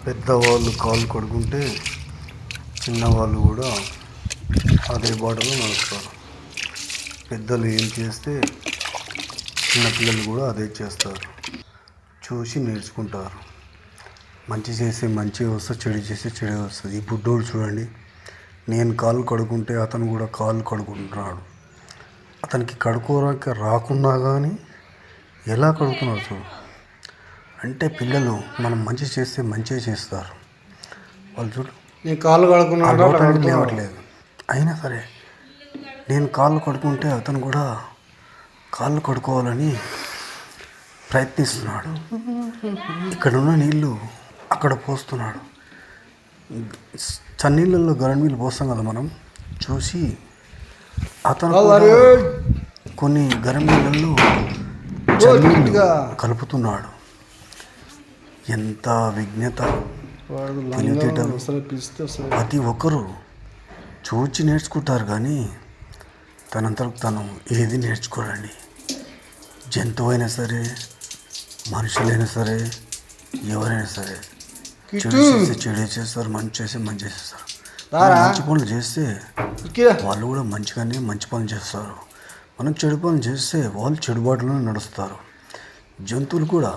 పెద్దవాళ్ళు కాలు కడుక్కుంటే చిన్నవాళ్ళు కూడా అదే బాటలో నడుస్తారు. పెద్దలు ఏం చేస్తే చిన్నపిల్లలు కూడా అదే చేస్తారు. చూసి నేర్చుకుంటారు. మంచి చేస్తే మంచి వస్తుంది, చెడు చేస్తే చెడు వస్తుంది. ఈ బుడ్డోడు చూడండి, నేను కాలు కడుక్కుంటే అతను కూడా కాలు కడుక్కుంటున్నాడు. అతనికి కడుక్కోవడానికి రాకున్నా కానీ ఎలా కడుక్కున్నాడు చూడు. అంటే పిల్లలు మనం మంచి చేస్తే మంచిగా చేస్తారు. వాళ్ళు చూడు, నేను కాళ్ళు కడుక్కున్నాడు లేవట్లేదు, అయినా సరే నేను కాళ్ళు కడుక్కుంటే అతను కూడా కాళ్ళు కడుక్కోవాలని ప్రయత్నిస్తున్నాడు. ఇక్కడున్న నీళ్ళు అక్కడ పోస్తున్నాడు. చన్నీళ్ళల్లో గరం నీళ్ళు పోస్తాం కదా మనం, చూసి అతను కొన్ని గరం నీళ్ళల్లో చన్నీళ్ళు కలుపుతున్నాడు. ఎంత విజ్ఞత, తెలివితేటలు! ప్రతి ఒక్కరూ చూచి నేర్చుకుంటారు కానీ తనంతరకు తను ఏది నేర్చుకోరండి. జంతువు అయినా సరే, మనుషులైనా సరే, ఎవరైనా సరే చెడు చేస్తే చెడు చేస్తారు, మంచి చేస్తే మంచి చేస్తారు. మంచి పనులు చేస్తే వాళ్ళు కూడా మంచి పనులు చేస్తారు. మనం చెడు పనులు చేస్తే వాళ్ళు చెడుబాటులోనే నడుస్తారు. జంతువులు కూడా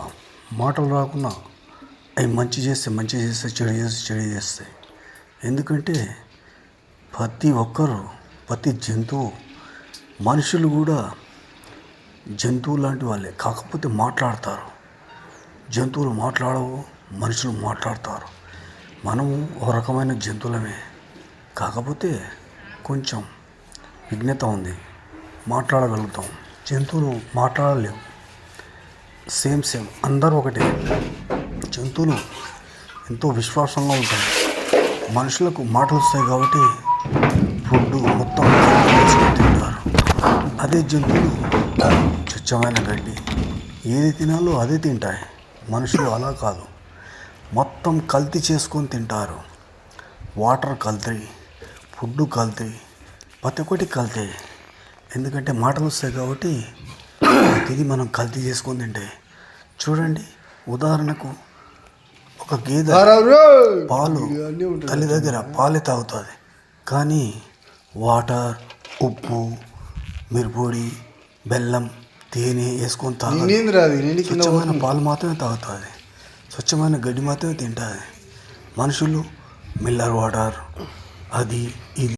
మాటలు రాకుండా అవి మంచి చేస్తే మంచి చేస్తే, చెడు చేస్తే చెడు చేస్తాయి. ఎందుకంటే ప్రతి ఒక్కరు, ప్రతి జంతువు, మనుషులు కూడా జంతువు లాంటి వాళ్ళే, కాకపోతే మాట్లాడతారు. జంతువులు మాట్లాడవు, మనుషులు మాట్లాడతారు. మనము ఒక రకమైన జంతువులమే, కాకపోతే కొంచెం విజ్ఞత ఉంది, మాట్లాడగలుగుతాం. జంతువులు మాట్లాడలేవు. సేమ్ అందరూ ఒకటే. జంతువులు ఎంతో విశ్వాసంగా ఉంటాయి. మనుషులకు మాటలు వస్తాయి కాబట్టి ఫుడ్ మొత్తం తింటారు. అదే జంతువులు స్వచ్ఛమైన గడ్డి ఏది తినాలో అదే తింటాయి. మనుషులు అలా కాదు, మొత్తం కల్తీ చేసుకొని తింటారు. వాటర్ కల్తీ, ఫుడ్ కల్తీ, ప్రతి ఒక్కటి కల్తీ. ఎందుకంటే మాటలు వస్తాయి కాబట్టి ఇది మనం కల్తీ చేసుకొని తింటే. చూడండి, ఉదాహరణకు ఒక గేదె పాలు తల్లి దగ్గర పాలే తాగుతుంది, కానీ వాటర్, ఉప్పు, మిరపొడి, బెల్లం, తేనె వేసుకొని తాగదు. స్వచ్ఛమైన పాలు మాత్రమే తాగుతుంది, స్వచ్ఛమైన గడ్డి మాత్రమే తింటుంది. మనుషులు మిల్లర్ వాటర్, అది ఇది